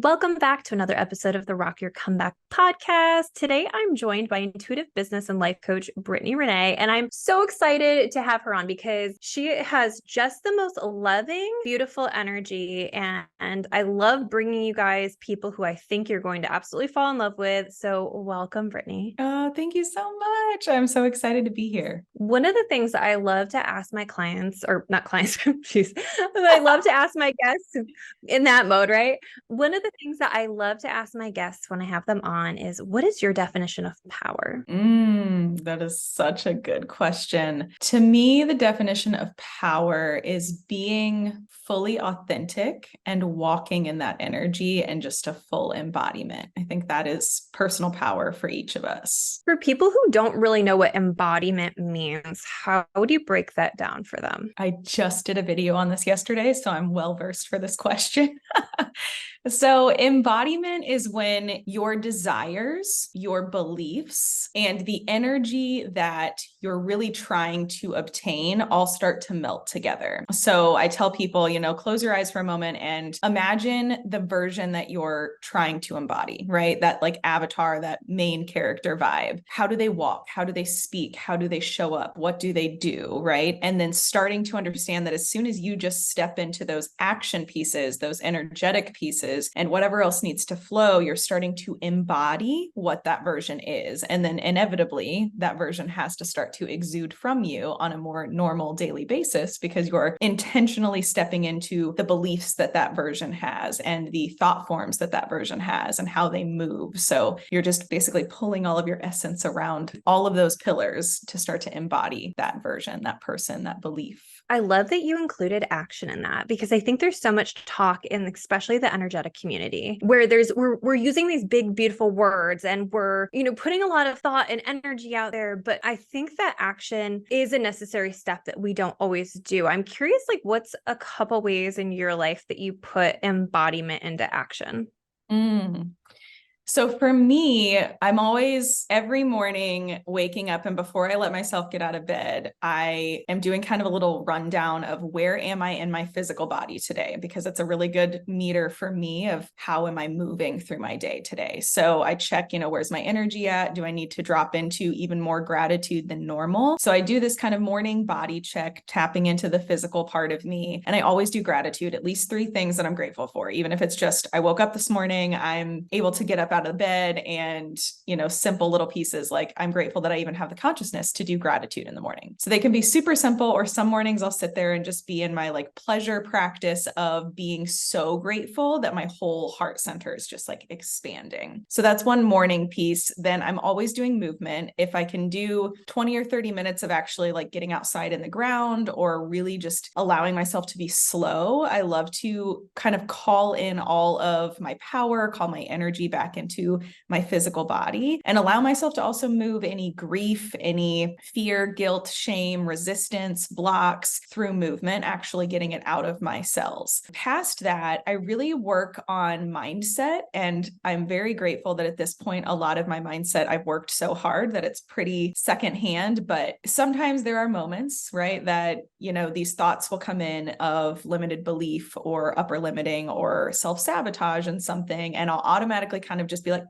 Welcome back to another episode of the Rock Your Comeback podcast. Today, I'm joined by intuitive business and life coach Brittany Reneé, and I'm so excited to have her on because she has just the most loving, beautiful energy, and I love bringing you guys people who I think you're going to absolutely fall in love with. So, welcome, Brittany. Oh, thank you so much. I'm so excited to be here. One of the things that I love to ask my clients, or not clients, jeez, but I love to ask my guests in that mode, right? One of the things that I love to ask my guests when I have them on is, what is your definition of power? That is such a good question. To me, the definition of power is being fully authentic and walking in that energy and just a full embodiment. I think that is personal power for each of us. For people who don't really know what embodiment means, how do you break that down for them? I just did a video on this yesterday, so I'm well versed for this question. So, embodiment is when your desires, your beliefs, and the energy that you're really trying to obtain all start to melt together. So, I tell people, close your eyes for a moment and imagine the version that you're trying to embody, right? That like avatar, that main character vibe. How do they walk? How do they speak? How do they show up? What do they do, right? And then starting to understand that as soon as you just step into those action pieces, those energetic pieces, and whatever else needs to flow, you're starting to embody what that version is. And then inevitably, that version has to start to exude from you on a more normal daily basis because you're intentionally stepping into the beliefs that that version has and the thought forms that that version has and how they move. So you're just basically pulling all of your essence around all of those pillars to start to embody that version, that person, that belief. I love that you included action in that because I think there's so much talk in especially the energetic community where we're using these big beautiful words and we're putting a lot of thought and energy out there, but I think that action is a necessary step that we don't always do. I'm curious, like, what's a couple ways in your life that you put embodiment into action? So for me, I'm always every morning waking up, and before I let myself get out of bed, I am doing kind of a little rundown of where am I in my physical body today, because it's a really good meter for me of how am I moving through my day today. So I check, where's my energy at? Do I need to drop into even more gratitude than normal? So I do this kind of morning body check, tapping into the physical part of me. And I always do gratitude, at least 3 things that I'm grateful for, even if it's just I woke up this morning, I'm able to get up out of bed, and simple little pieces like I'm grateful that I even have the consciousness to do gratitude in the morning. So they can be super simple, or some mornings I'll sit there and just be in my like pleasure practice of being so grateful that my whole heart center is just like expanding. So that's one morning piece. Then I'm always doing movement. If I can do 20 or 30 minutes of actually like getting outside in the ground or really just allowing myself to be slow, I love to kind of call in all of my power, call my energy back into my physical body, and allow myself to also move any grief, any fear, guilt, shame, resistance, blocks through movement, actually getting it out of my cells. Past that, I really work on mindset, and I'm very grateful that at this point, a lot of my mindset, I've worked so hard that it's pretty secondhand, but sometimes there are moments, right, that, these thoughts will come in of limited belief or upper limiting or self-sabotage in something, and I'll automatically kind of just be like,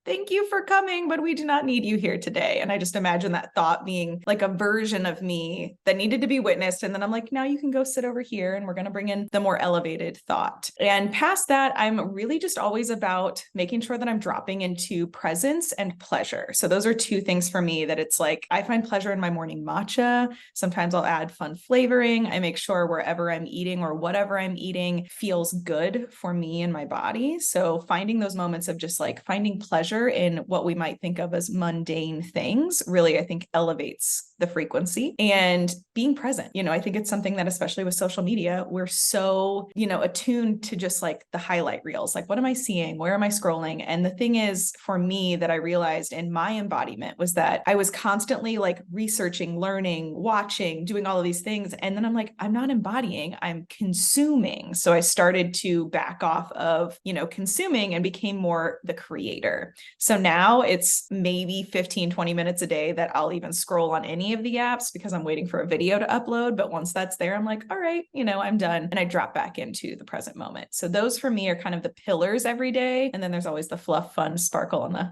thank you for coming, but we do not need you here today. And I just imagine that thought being like a version of me that needed to be witnessed. And then I'm like, now you can go sit over here, and we're going to bring in the more elevated thought. And past that, I'm really just always about making sure that I'm dropping into presence and pleasure. So those are 2 things for me that it's like, I find pleasure in my morning matcha. Sometimes I'll add fun flavoring. I make sure wherever I'm eating or whatever I'm eating feels good for me and my body. So finding those moments of just like finding pleasure in what we might think of as mundane things really, I think, elevates the frequency. And being present, I think it's something that, especially with social media, we're so, attuned to just like the highlight reels. Like, what am I seeing? Where am I scrolling? And the thing is, for me, that I realized in my embodiment was that I was constantly like researching, learning, watching, doing all of these things. And then I'm like, I'm not embodying, I'm consuming. So I started to back off of, consuming and became more the creator. So now it's maybe 15, 20 minutes a day that I'll even scroll on any of the apps because I'm waiting for a video to upload. But once that's there, I'm like, all right, I'm done. And I drop back into the present moment. So those for me are kind of the pillars every day. And then there's always the fluff, fun, sparkle on the,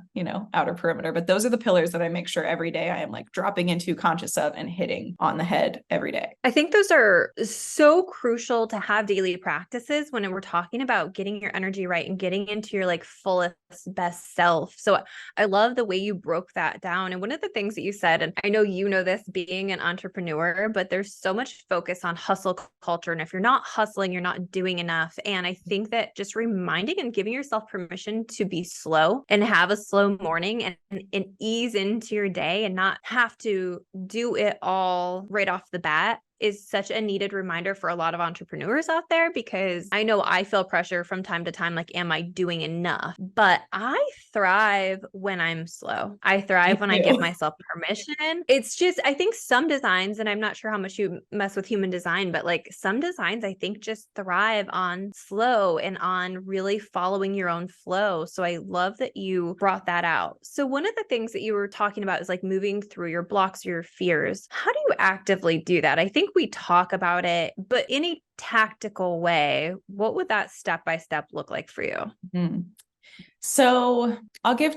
outer perimeter. But those are the pillars that I make sure every day I am like dropping into, conscious of, and hitting on the head every day. I think those are so crucial to have daily practices when we're talking about getting your energy right and getting into your like fullest, best self. So I love the way you broke that down. And one of the things that you said, and I know you know this being an entrepreneur, but there's so much focus on hustle culture. And if you're not hustling, you're not doing enough. And I think that just reminding and giving yourself permission to be slow and have a slow morning and ease into your day and not have to do it all right off the bat is such a needed reminder for a lot of entrepreneurs out there, because I know I feel pressure from time to time, like, am I doing enough? But I thrive when I'm slow. I thrive when I give myself permission. It's just, I think some designs, and I'm not sure how much you mess with human design, but like some designs I think just thrive on slow and on really following your own flow. So I love that you brought that out. So one of the things that you were talking about is like moving through your blocks or your fears. How do you actively do that? I think we talk about it, but in a tactical way, what would that step-by-step look like for you? Mm-hmm. So I'll give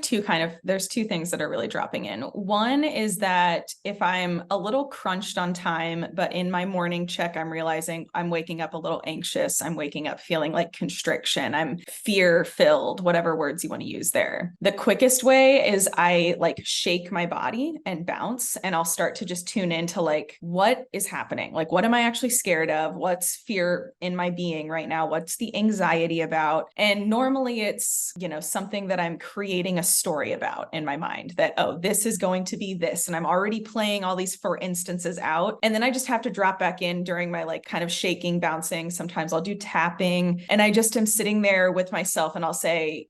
there's two things that are really dropping in. One is that if I'm a little crunched on time, but in my morning check, I'm realizing I'm waking up a little anxious. I'm waking up feeling like constriction. I'm fear filled, whatever words you want to use there. The quickest way is I like shake my body and bounce, and I'll start to just tune into like, what is happening? Like, what am I actually scared of? What's fear in my being right now? What's the anxiety about? And normally it's, something that I'm creating a story about in my mind that, oh, this is going to be this. And I'm already playing all these for instances out. And then I just have to drop back in during my like kind of shaking, bouncing. Sometimes I'll do tapping, and I just am sitting there with myself and I'll say,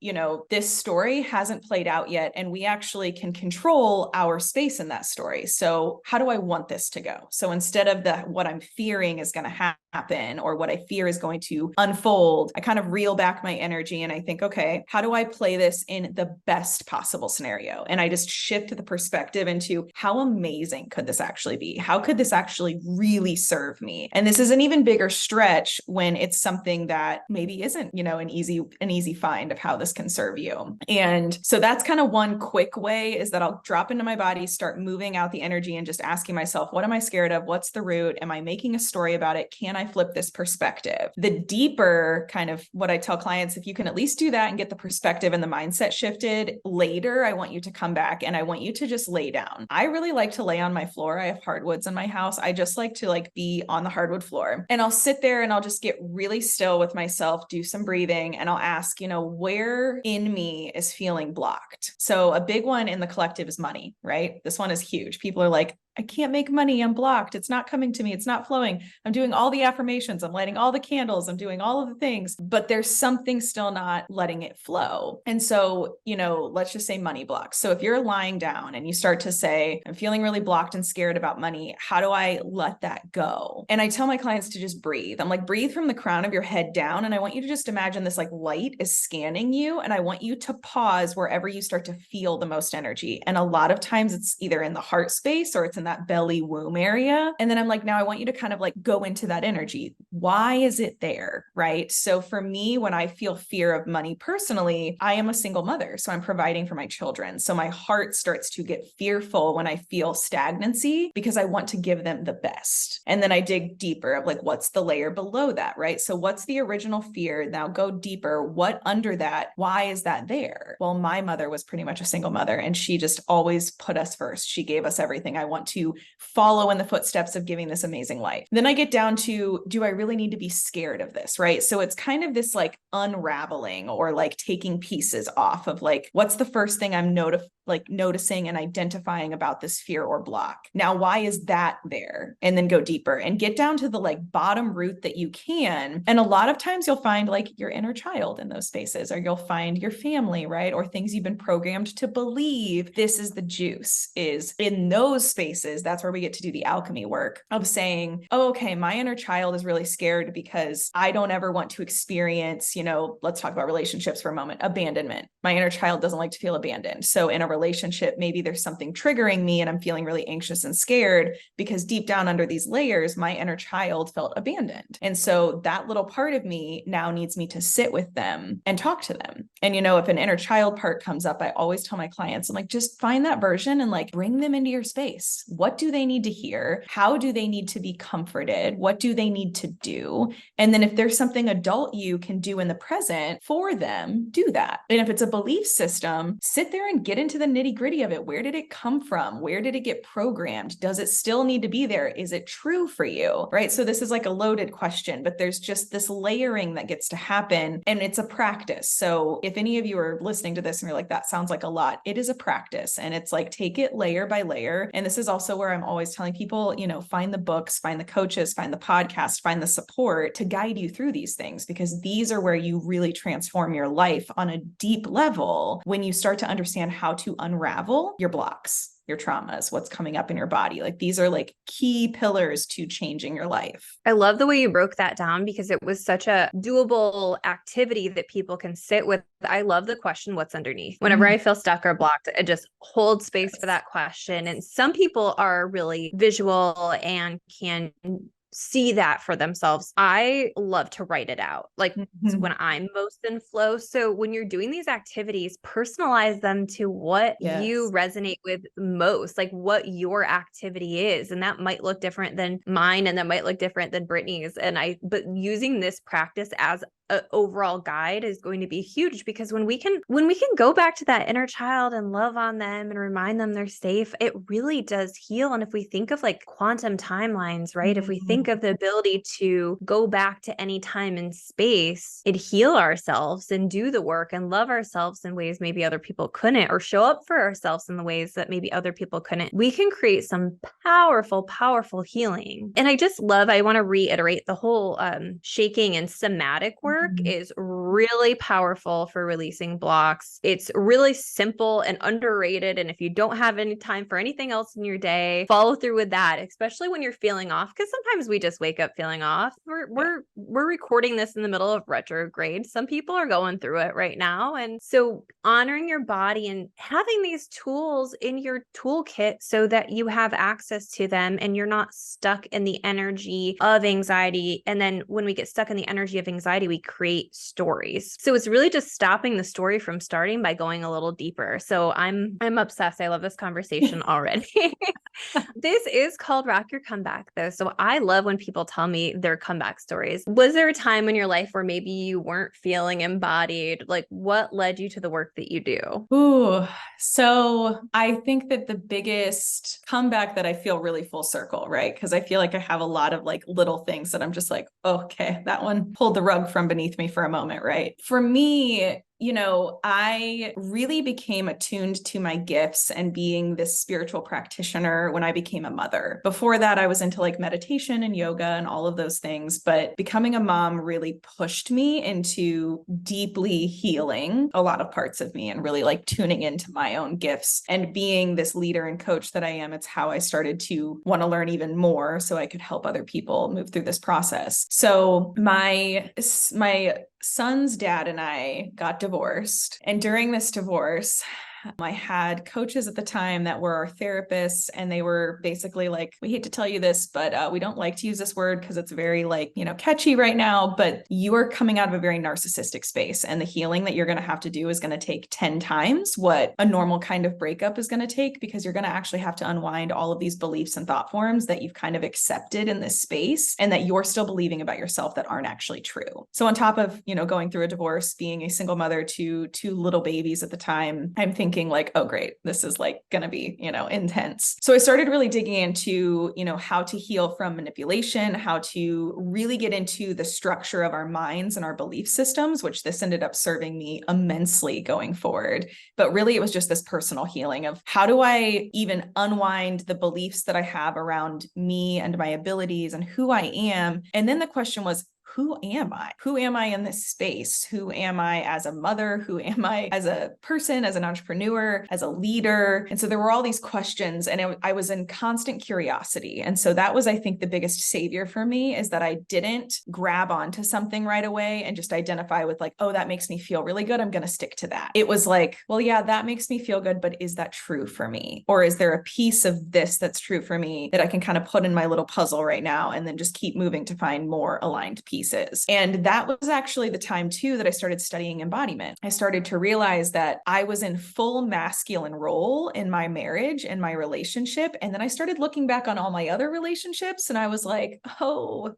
this story hasn't played out yet. And we actually can control our space in that story. So how do I want this to go? So instead of what I'm fearing is going to happen or what I fear is going to unfold, I kind of reel back my energy and I think, okay, how do I play this in the best possible scenario? And I just shift the perspective into how amazing could this actually be? How could this actually really serve me? And this is an even bigger stretch when it's something that maybe isn't, an easy find of how this can serve you. And so that's kind of one quick way, is that I'll drop into my body, start moving out the energy and just asking myself, what am I scared of? What's the root? Am I making a story about it? Can I flip this perspective? The deeper kind of what I tell clients, if you can at least do that and get the perspective and the mindset shifted later, I want you to come back and I want you to just lay down. I really like to lay on my floor. I have hardwoods in my house. I just like to be on the hardwood floor, and I'll sit there and I'll just get really still with myself, do some breathing, and I'll ask, where in me is feeling blocked? So a big one in the collective is money, right? This one is huge. People are like, I can't make money. I'm blocked. It's not coming to me. It's not flowing. I'm doing all the affirmations. I'm lighting all the candles. I'm doing all of the things, but there's something still not letting it flow. And so, let's just say money blocks. So if you're lying down and you start to say, I'm feeling really blocked and scared about money, how do I let that go? And I tell my clients to just breathe. I'm like, breathe from the crown of your head down. And I want you to just imagine this like light is scanning you. And I want you to pause wherever you start to feel the most energy. And a lot of times it's either in the heart space or it's in that belly womb area. And then I'm like, now I want you to kind of like go into that energy. Why is it there? Right. So for me, when I feel fear of money personally, I am a single mother. So I'm providing for my children. So my heart starts to get fearful when I feel stagnancy because I want to give them the best. And then I dig deeper of like, what's the layer below that? Right. So what's the original fear? Now go deeper. What under that? Why is that there? Well, my mother was pretty much a single mother and she just always put us first. She gave us everything. I want to follow in the footsteps of giving this amazing life. Then I get down to, do I really need to be scared of this? Right. So it's kind of this like unraveling or like taking pieces off of like, what's the first thing I'm noticing and identifying about this fear or block? Now, why is that there? And then go deeper and get down to the like bottom root that you can. And a lot of times you'll find like your inner child in those spaces, or you'll find your family, right? Or things you've been programmed to believe. This is the juice, is in those spaces spaces, that's where we get to do the alchemy work of saying, oh, okay, my inner child is really scared because I don't ever want to experience, let's talk about relationships for a moment, abandonment. My inner child doesn't like to feel abandoned. So in a relationship, maybe there's something triggering me and I'm feeling really anxious and scared because deep down under these layers, my inner child felt abandoned. And so that little part of me now needs me to sit with them and talk to them. And, if an inner child part comes up, I always tell my clients, I'm like, just find that version and like bring them into your space. What do they need to hear? How do they need to be comforted? What do they need to do? And then if there's something adult you can do in the present for them, do that. And if it's a belief system, sit there and get into the nitty gritty of it. Where did it come from? Where did it get programmed? Does it still need to be there? Is it true for you? Right? So this is like a loaded question, but there's just this layering that gets to happen, and it's a practice. So if any of you are listening to this and you're like, that sounds like a lot, it is a practice. And it's like, take it layer by layer. And this is also where I'm always telling people, find the books, find the coaches, find the podcast, find the support to guide you through these things, because these are where you really transform your life on a deep level when you start to understand how to unravel your blocks, your traumas, what's coming up in your body. Like these are like key pillars to changing your life. I love the way you broke that down because it was such a doable activity that people can sit with. I love the question, what's underneath? Whenever I feel stuck or blocked, I just hold space for that question. And some people are really visual and can see that for themselves. I love to write it out, like when I'm most in flow. So when you're doing these activities, personalize them to what you resonate with most, like what your activity is. And that might look different than mine, and that might look different than Brittany's. But using this practice as an overall guide is going to be huge, because when we can go back to that inner child and love on them and remind them they're safe, it really does heal. And if we think of like quantum timelines, right? If we think of the ability to go back to any time and space and heal ourselves and do the work and love ourselves in ways maybe other people couldn't, or show up for ourselves in the ways that maybe other people couldn't, we can create some powerful healing. And I want to reiterate the whole shaking and somatic work is really powerful for releasing blocks. It's really simple and underrated. And if you don't have any time for anything else in your day, follow through with that, especially when you're feeling off, because sometimes we just wake up feeling off. We're recording this in the middle of retrograde. Some people are going through it right now. And so honoring your body and having these tools in your toolkit so that you have access to them and you're not stuck in the energy of anxiety. And then when we get stuck in the energy of anxiety, we create stories. So it's really just stopping the story from starting by going a little deeper. So I'm obsessed. I love this conversation already. This is called Rock Your Comeback though. So I love when people tell me their comeback stories. Was there a time in your life where maybe you weren't feeling embodied? Like what led you to the work that you do? Ooh, so I think that the biggest comeback that I feel really full circle, right? Because I feel like I have a lot of like little things that I'm just like, okay, that one pulled the rug from beneath me for a moment, right? For me, I really became attuned to my gifts and being this spiritual practitioner when I became a mother. Before that, I was into like meditation and yoga and all of those things, but becoming a mom really pushed me into deeply healing a lot of parts of me and really like tuning into my own gifts and being this leader and coach that I am. It's how I started to want to learn even more so I could help other people move through this process. So my son's dad and I got divorced. And during this divorce, I had coaches at the time that were our therapists, and they were basically like, we hate to tell you this, but we don't like to use this word because it's very like, catchy right now, but you are coming out of a very narcissistic space, and the healing that you're going to have to do is going to take 10 times what a normal kind of breakup is going to take, because you're going to actually have to unwind all of these beliefs and thought forms that you've kind of accepted in this space and that you're still believing about yourself that aren't actually true. So on top of, going through a divorce, being a single mother to two little babies at the time, I'm thinking like, oh, great, this is like going to be, intense. So I started really digging into, how to heal from manipulation, how to really get into the structure of our minds and our belief systems, which this ended up serving me immensely going forward. But really, it was just this personal healing of how do I even unwind the beliefs that I have around me and my abilities and who I am? And then the question was, who am I? Who am I in this space? Who am I as a mother? Who am I as a person, as an entrepreneur, as a leader? And so there were all these questions, and I was in constant curiosity. And so that was, I think, the biggest savior for me, is that I didn't grab onto something right away and just identify with like, oh, that makes me feel really good, I'm going to stick to that. It was like, well, yeah, that makes me feel good, but is that true for me? Or is there a piece of this that's true for me that I can kind of put in my little puzzle right now and then just keep moving to find more aligned pieces? And that was actually the time too that I started studying embodiment. I started to realize that I was in full masculine role in my marriage and my relationship. And then I started looking back on all my other relationships and I was like, oh,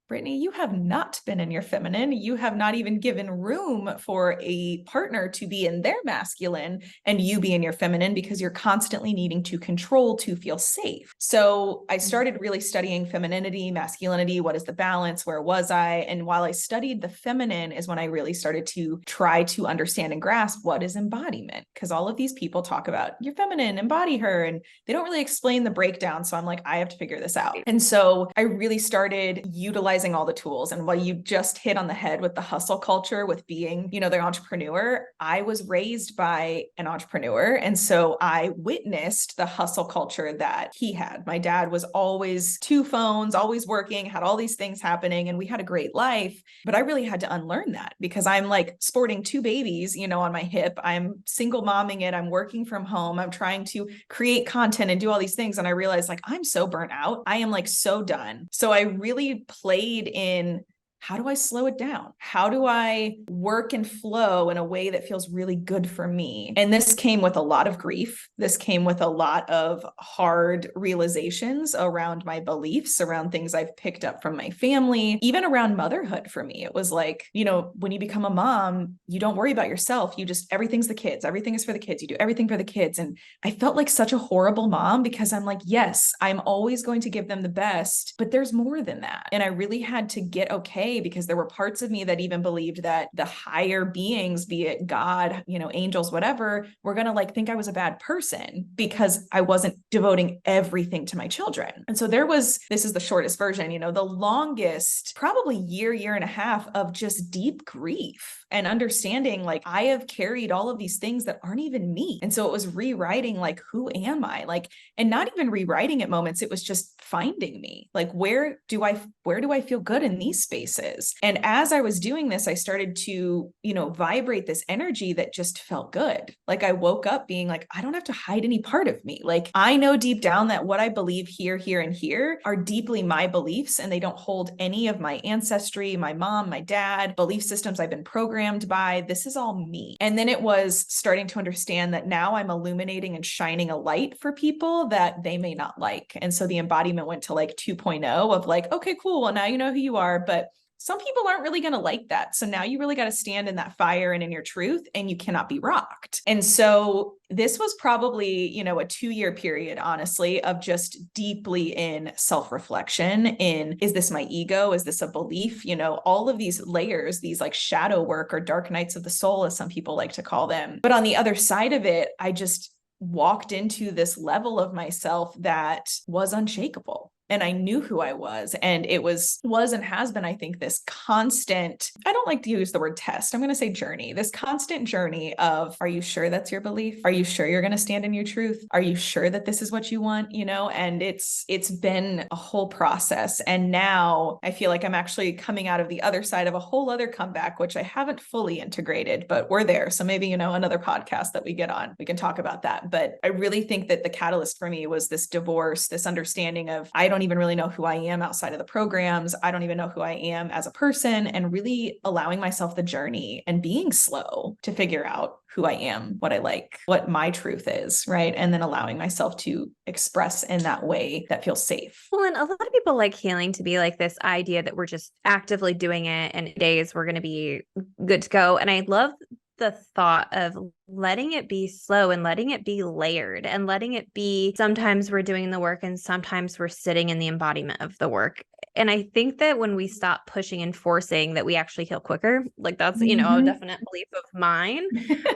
Brittany, you have not been in your feminine. You have not even given room for a partner to be in their masculine and you be in your feminine, because you're constantly needing to control to feel safe. So I started really studying femininity, masculinity. What is the balance? Where was I? And while I studied the feminine is when I really started to try to understand and grasp what is embodiment. Because all of these people talk about you're feminine, embody her, and they don't really explain the breakdown. So I'm like, I have to figure this out. And so I really started utilizing all the tools. And while you just hit on the head with the hustle culture, with being, the entrepreneur, I was raised by an entrepreneur. And so I witnessed the hustle culture that he had. My dad was always 2 phones, always working, had all these things happening, and we had a great life. But I really had to unlearn that, because I'm like sporting 2 babies, on my hip. I'm single momming it. I'm working from home. I'm trying to create content and do all these things. And I realized like, I'm so burnt out. I am like so done. So I really played in, how do I slow it down? How do I work and flow in a way that feels really good for me? And this came with a lot of grief. This came with a lot of hard realizations around my beliefs, around things I've picked up from my family, even around motherhood for me. It was like, when you become a mom, you don't worry about yourself. You just, everything's the kids. Everything is for the kids. You do everything for the kids. And I felt like such a horrible mom, because I'm like, yes, I'm always going to give them the best, but there's more than that. And I really had to get okay, because there were parts of me that even believed that the higher beings, be it God, angels, whatever, were going to like think I was a bad person because I wasn't devoting everything to my children. And so this is the shortest version, the longest, probably year and a half of just deep grief and understanding like I have carried all of these things that aren't even me. And so it was rewriting like, who am I? Like, and not even rewriting at moments, it was just finding me. Like, where do I feel good in these spaces? And as I was doing this, I started to, vibrate this energy that just felt good. Like I woke up being like, I don't have to hide any part of me. Like I know deep down that what I believe here, and here are deeply my beliefs, and they don't hold any of my ancestry, my mom, my dad, belief systems I've been programmed by. This is all me. And then it was starting to understand that now I'm illuminating and shining a light for people that they may not like. And so the embodiment went to like 2.0 of like, okay, cool. Well, now you know who you are, but some people aren't really going to like that. So now you really got to stand in that fire and in your truth, and you cannot be rocked. And so this was probably, a 2-year period, honestly, of just deeply in self-reflection in, is this my ego? Is this a belief? All of these layers, these like shadow work or dark nights of the soul, as some people like to call them. But on the other side of it, I just walked into this level of myself that was unshakable. And I knew who I was. And it was and has been, I think, this constant, I don't like to use the word test, I'm going to say journey, this constant journey of, are you sure that's your belief? Are you sure you're going to stand in your truth? Are you sure that this is what you want? And it's been a whole process. And now I feel like I'm actually coming out of the other side of a whole other comeback, which I haven't fully integrated, but we're there. So maybe, another podcast that we get on, we can talk about that. But I really think that the catalyst for me was this divorce, this understanding of, I don't even really know who I am outside of the programs. I don't even know who I am as a person, and really allowing myself the journey and being slow to figure out who I am, what I like, what my truth is, right? And then allowing myself to express in that way that feels safe. Well, and a lot of people like healing to be like this idea that we're just actively doing it and days we're going to be good to go. And I love the thought of letting it be slow and letting it be layered and letting it be, sometimes we're doing the work and sometimes we're sitting in the embodiment of the work. And I think that when we stop pushing and forcing, that we actually heal quicker. Like that's, you know, a definite belief of mine.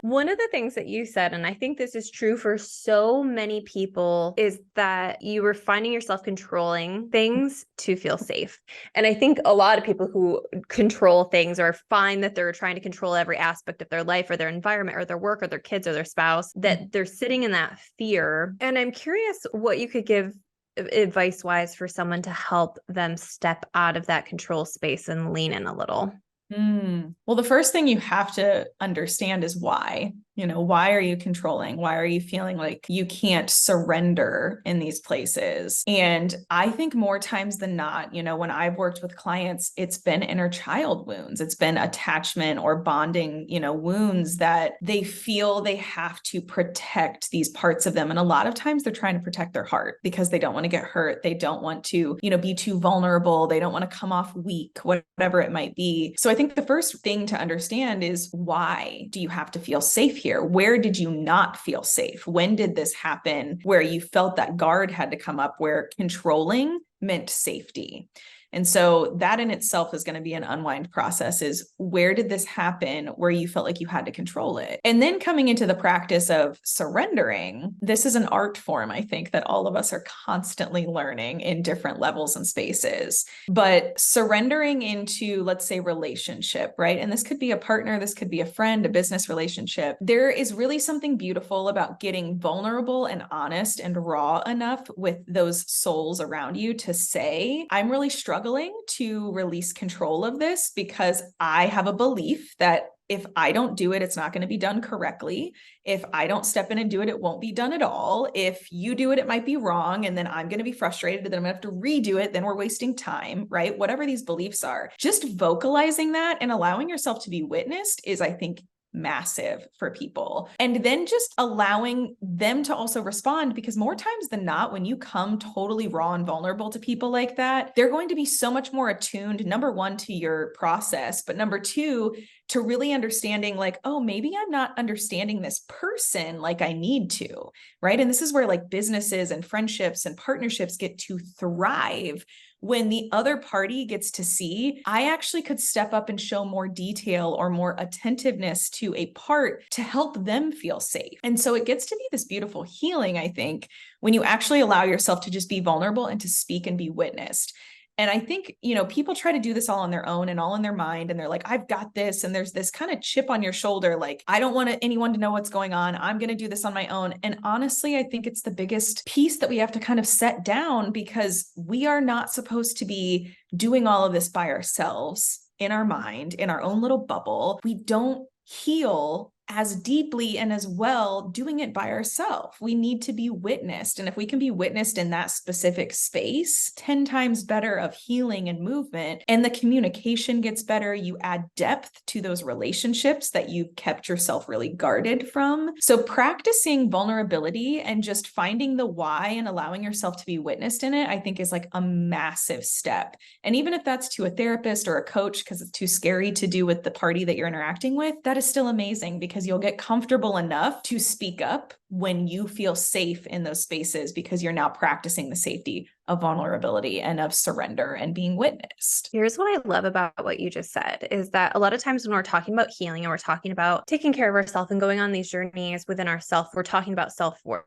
One of the things that you said, and I think this is true for so many people, is that you were finding yourself controlling things to feel safe. And I think a lot of people who control things or find that they're trying to control every aspect of their life or their environment or their work or their kids or their spouse, that they're sitting in that fear. And I'm curious what you could give advice wise for someone to help them step out of that control space and lean in a little. Well, the first thing you have to understand is why. You know, why are you controlling? Why are you feeling like you can't surrender in these places? And I think more times than not, you know, when I've worked with clients, it's been inner child wounds. It's been attachment or bonding, you know, wounds that they feel they have to protect these parts of them. And a lot of times they're trying to protect their heart because they don't want to get hurt. They don't want to, you know, be too vulnerable. They don't want to come off weak, whatever it might be. So I think the first thing to understand is, why do you have to feel safe here? Where did you not feel safe? When did this happen where you felt that guard had to come up, where controlling meant safety? And so that in itself is going to be an unwind process, is where did this happen where you felt like you had to control it? And then coming into the practice of surrendering, this is an art form, I think, that all of us are constantly learning in different levels and spaces. But surrendering into, let's say, relationship, right? And this could be a partner, this could be a friend, a business relationship. There is really something beautiful about getting vulnerable and honest and raw enough with those souls around you to say, I'm really struggling to release control of this because I have a belief that if I don't do it, it's not going to be done correctly. If I don't step in and do it, it won't be done at all. If you do it, it might be wrong. And then I'm going to be frustrated. And then I'm going to have to redo it. Then we're wasting time, right? Whatever these beliefs are, just vocalizing that and allowing yourself to be witnessed is, I think, massive for people. And then just allowing them to also respond, because more times than not, when you come totally raw and vulnerable to people like that, they're going to be so much more attuned, number one, to your process, but number two, to really understanding like, oh, maybe I'm not understanding this person like I need to, right? And this is where like businesses and friendships and partnerships get to thrive, when the other party gets to see, I actually could step up and show more detail or more attentiveness to a part to help them feel safe. And so it gets to be this beautiful healing, I think, when you actually allow yourself to just be vulnerable and to speak and be witnessed. And I think, you know, people try to do this all on their own and all in their mind. And they're like, I've got this. And there's this kind of chip on your shoulder. Like, I don't want anyone to know what's going on. I'm going to do this on my own. And honestly, I think it's the biggest piece that we have to kind of set down, because we are not supposed to be doing all of this by ourselves in our mind, in our own little bubble. We don't heal as deeply and as well doing it by ourselves. We need to be witnessed. And if we can be witnessed in that specific space, 10 times better of healing and movement, and the communication gets better, you add depth to those relationships that you've kept yourself really guarded from. So practicing vulnerability and just finding the why and allowing yourself to be witnessed in it, I think is like a massive step. And even if that's to a therapist or a coach, because it's too scary to do with the party that you're interacting with, that is still amazing, because you'll get comfortable enough to speak up when you feel safe in those spaces, because you're now practicing the safety of vulnerability and of surrender and being witnessed. Here's what I love about what you just said, is that a lot of times when we're talking about healing and we're talking about taking care of ourselves and going on these journeys within ourselves, we're talking about self-work.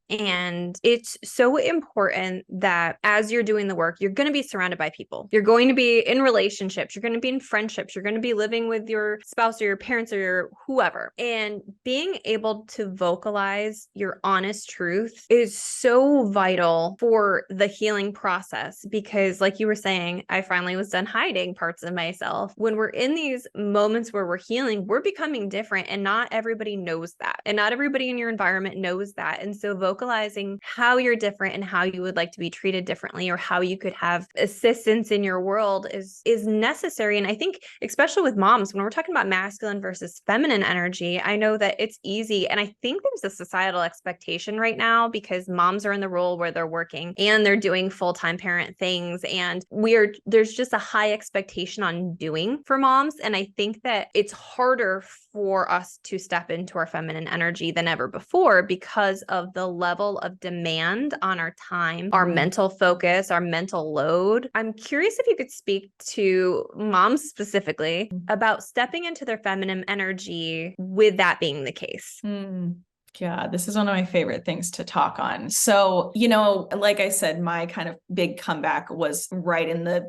And it's so important that as you're doing the work, you're going to be surrounded by people. You're going to be in relationships. You're going to be in friendships. You're going to be living with your spouse or your parents or your whoever. And being able to vocalize your honest truth is so vital for the healing process, because like you were saying, I finally was done hiding parts of myself. When we're in these moments where we're healing, we're becoming different, and not everybody knows that. And not everybody in your environment knows that. And so vocalizing how you're different and how you would like to be treated differently, or how you could have assistance in your world is necessary. And I think especially with moms, when we're talking about masculine versus feminine energy, I know that it's easy. And I think there's societal expectation right now, because moms are in the role where they're working and they're doing full-time parent things. And there's just a high expectation on doing for moms. And I think that it's harder for us to step into our feminine energy than ever before because of the level of demand on our time, our mental focus, our mental load. I'm curious if you could speak to moms specifically about stepping into their feminine energy with that being the case. Yeah, this is one of my favorite things to talk on. So, like I said, my kind of big comeback was right in the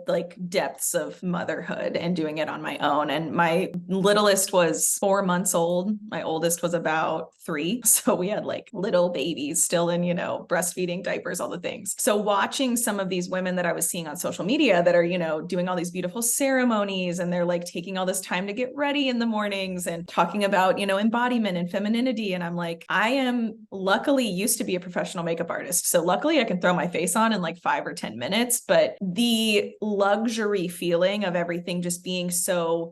depths of motherhood and doing it on my own. And my littlest was 4 months old. My oldest was about 3. So we had little babies still in, breastfeeding, diapers, all the things. So watching some of these women that I was seeing on social media that are, doing all these beautiful ceremonies, and they're taking all this time to get ready in the mornings and talking about, embodiment and femininity. And I'm like, I am luckily used to be a professional makeup artist. So luckily I can throw my face on in 5 or 10 minutes, but the luxury feeling of everything just being so,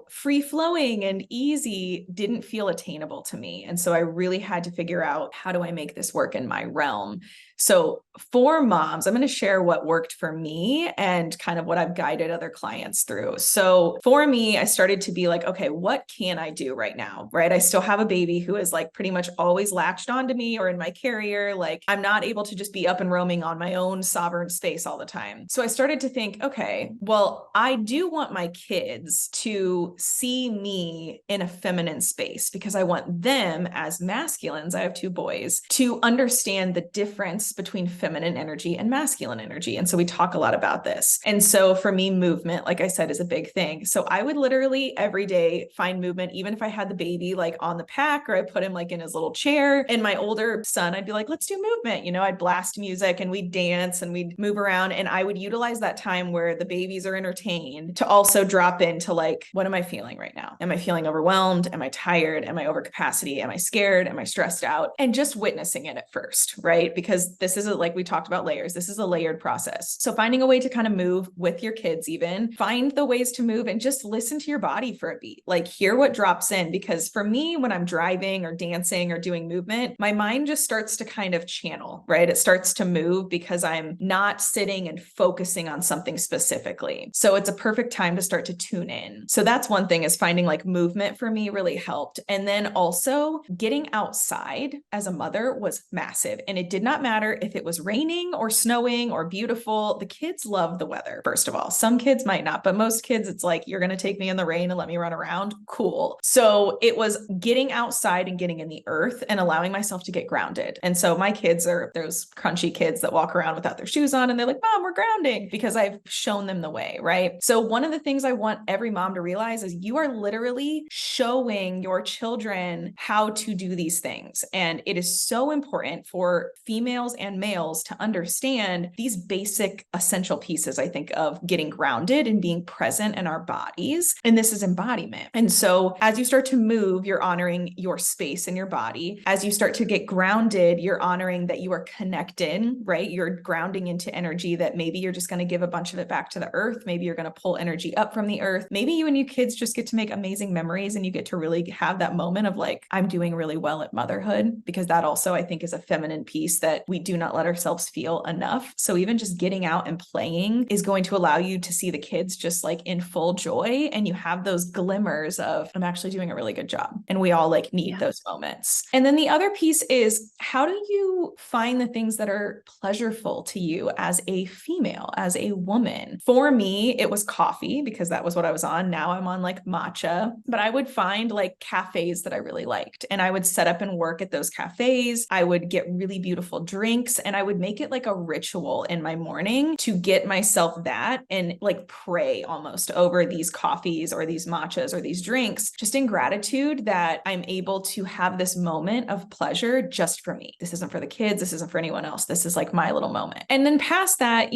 free flowing and easy didn't feel attainable to me. And so I really had to figure out, how do I make this work in my realm? So for moms, I'm going to share what worked for me and kind of what I've guided other clients through. So for me, I started to be okay, what can I do right now? Right. I still have a baby who is pretty much always latched onto me or in my carrier. I'm not able to just be up and roaming on my own sovereign space all the time. So I started to think, okay, well, I do want my kids to see me in a feminine space because I want them as masculines. I have 2 boys to understand the difference between feminine energy and masculine energy. And so we talk a lot about this. And so for me, movement, like I said, is a big thing. So I would literally every day find movement, even if I had the baby on the pack, or I put him in his little chair. And my older son, I'd be like, let's do movement. I'd blast music and we'd dance and we'd move around. And I would utilize that time where the babies are entertained to also drop into what am I feeling right now? Am I feeling overwhelmed? Am I tired? Am I over capacity? Am I scared? Am I stressed out? And just witnessing it at first, right? Because this is we talked about layers. This is a layered process. So finding a way to kind of move with your kids, even find the ways to move and just listen to your body for a beat, hear what drops in. Because for me, when I'm driving or dancing or doing movement, my mind just starts to kind of channel, right? It starts to move because I'm not sitting and focusing on something specifically. So it's a perfect time to start to tune in. So that's one thing, is finding movement for me really helped. And then also getting outside as a mother was massive. And it did not matter if it was raining or snowing or beautiful. The kids love the weather. First of all, some kids might not, but most kids, it's you're going to take me in the rain and let me run around. Cool. So it was getting outside and getting in the earth and allowing myself to get grounded. And so my kids are those crunchy kids that walk around without their shoes on and they're like, Mom, we're grounding, because I've shown them the way, right? So one of the things I want every mom to realize is you are literally showing your children how to do these things. And it is so important for females and males to understand these basic essential pieces, I think, of getting grounded and being present in our bodies. And this is embodiment. And so as you start to move, you're honoring your space in your body. As you start to get grounded, you're honoring that you are connected, right? You're grounding into energy that maybe you're just going to give a bunch of it back to the earth. Maybe you're going to pull energy up from the earth. Maybe you and your kids just get to make amazing memories and you get to really have that moment of I'm doing really well at motherhood, because that also, I think, is a feminine piece that we do not let ourselves feel enough. So even just getting out and playing is going to allow you to see the kids just in full joy. And you have those glimmers of, I'm actually doing a really good job. And we all need those moments. And then the other piece is, how do you find the things that are pleasurable to you as a female, as a woman? For me, it was coffee, because that was what I was on. Now I'm on matcha, but I would find cafes that I really liked. And I would set up and work at those cafes. I would get really beautiful drinks and I would make it a ritual in my morning to get myself that and pray almost over these coffees or these matchas or these drinks, just in gratitude that I'm able to have this moment of pleasure just for me. This isn't for the kids. This isn't for anyone else. This is my little moment. And then past that,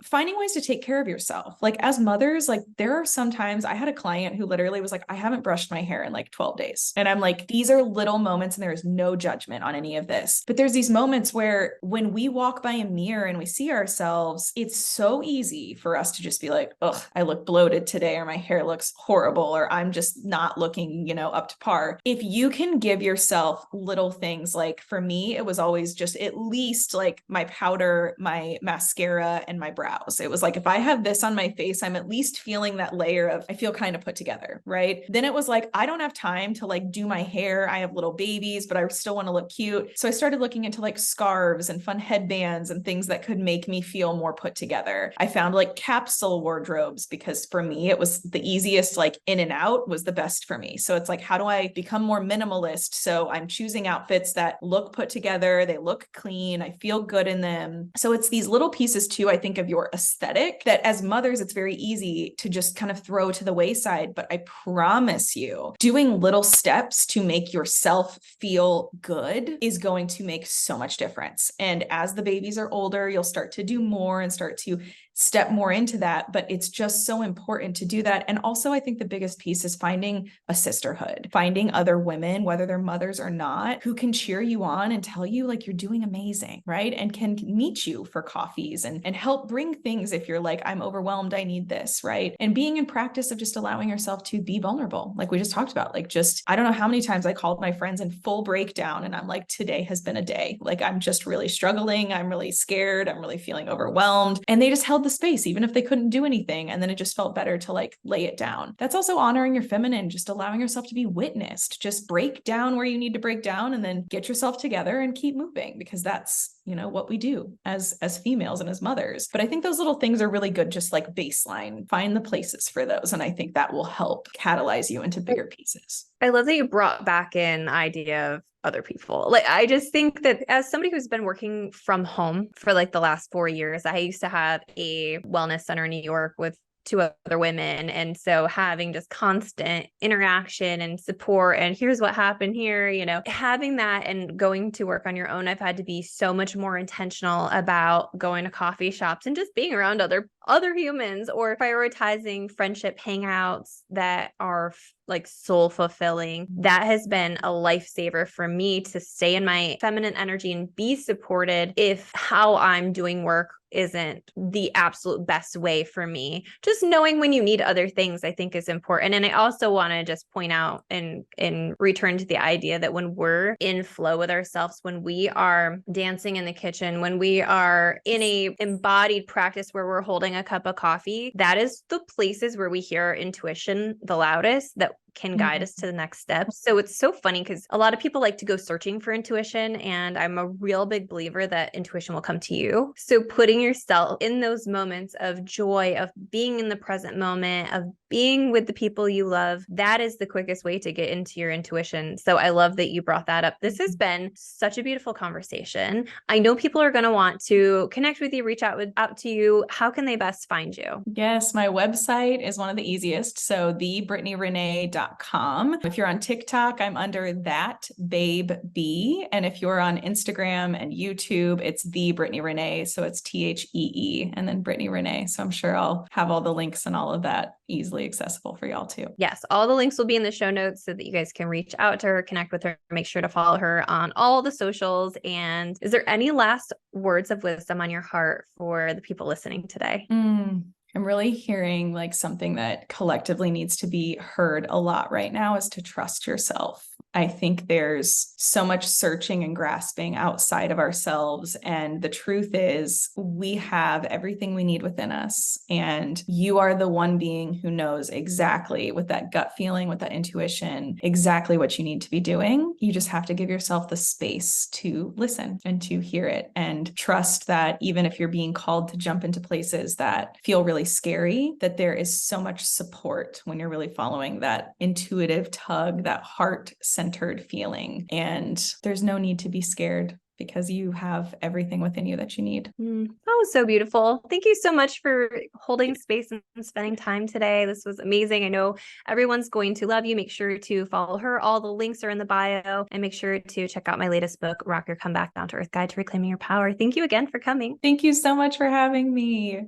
finding ways to take care of yourself. As mothers, there are sometimes I had a client who literally was I haven't brushed my hair in 12 days. And I'm these are little moments and there is no judgment on any of this. But there's these moments where when we walk by a mirror and we see ourselves, it's so easy for us to just be ugh, I look bloated today, or my hair looks horrible, or I'm just not looking, up to par. If you can give yourself yourself little things. Like for me, it was always just at least like my powder, my mascara, and my brows. It was like, if I have this on my face, I'm at least feeling that layer of, I feel kind of put together, right? Then it was like, I don't have time to like do my hair. I have little babies, but I still want to look cute. So I started looking into like scarves and fun headbands and things that could make me feel more put together. I found like capsule wardrobes because for me, it was the easiest, like in and out was the best for me. So it's like, how do I become more minimalist? So I'm choosing outfits that look put together. They look clean. I feel good in them. So it's these little pieces too, I think, of your aesthetic that as mothers, it's very easy to just kind of throw to the wayside. But I promise you, doing little steps to make yourself feel good is going to make so much difference. And as the babies are older, you'll start to do more and start to step more into that. But it's just so important to do that. And also, I think the biggest piece is finding a sisterhood, finding other women, whether they're mothers or not, who can cheer you on and tell you like you're doing amazing, right? And can meet you for coffees and help bring things if you're like, I'm overwhelmed, I need this, right? And being in practice of just allowing yourself to be vulnerable, like we just talked about, like just, I don't know how many times I called my friends in full breakdown and I'm like, today has been a day. Like I'm just really struggling. I'm really scared. I'm really feeling overwhelmed. And they just held the space, even if they couldn't do anything. And then it just felt better to like lay it down. That's also honoring your feminine, just allowing yourself to be witnessed, just break down where you need to break down and then get yourself together and keep moving, because that's, you know, what we do as females and as mothers. But I think those little things are really good, just like baseline, find the places for those. And I think that will help catalyze you into bigger pieces. I love that you brought back in the idea of other people. Like, I just think that as somebody who's been working from home for like the last 4 years, I used to have a wellness center in New York with 2 other women. And so having just constant interaction and support and here's what happened here, you know, having that and going to work on your own, I've had to be so much more intentional about going to coffee shops and just being around other humans, or prioritizing friendship hangouts that are like soul fulfilling. That has been a lifesaver for me to stay in my feminine energy and be supported if how I'm doing work isn't the absolute best way for me. Just knowing when you need other things, I think, is important. And I also want to just point out and return to the idea that when we're in flow with ourselves, when we are dancing in the kitchen, when we are in a embodied practice where we're holding a cup of coffee, that is the places where we hear our intuition the loudest, that can guide us to the next step. So it's so funny because a lot of people like to go searching for intuition, and I'm a real big believer that intuition will come to you. So putting yourself in those moments of joy, of being in the present moment, of being with the people you love, that is the quickest way to get into your intuition. So I love that you brought that up. This has been such a beautiful conversation. I know people are going to want to connect with you, reach out to you. How can they best find you? Yes, my website is one of the easiest. So thebrittanyrenee.com. If you're on TikTok, I'm under that Babe B. And if you're on Instagram and YouTube, it's the Brittany Renee. So it's THEE and then Brittany Renee. So I'm sure I'll have all the links and all of that easily accessible for y'all too. Yes, all the links will be in the show notes so that you guys can reach out to her, connect with her, make sure to follow her on all the socials. And is there any last words of wisdom on your heart for the people listening today? I'm really hearing like something that collectively needs to be heard a lot right now is to trust yourself. I think there's so much searching and grasping outside of ourselves. And the truth is we have everything we need within us. And you are the one being who knows exactly, with that gut feeling, with that intuition, exactly what you need to be doing. You just have to give yourself the space to listen and to hear it, and trust that even if you're being called to jump into places that feel really scary, that there is so much support when you're really following that intuitive tug, that heart-centered feeling. And there's no need to be scared, because you have everything within you that you need. That was so beautiful. Thank you so much for holding space and spending time today. This was amazing. I know everyone's going to love you. Make sure to follow her. All the links are in the bio, and make sure to check out my latest book, Rock Your Comeback Down to Earth Guide to Reclaiming Your Power. Thank you again for coming. Thank you so much for having me.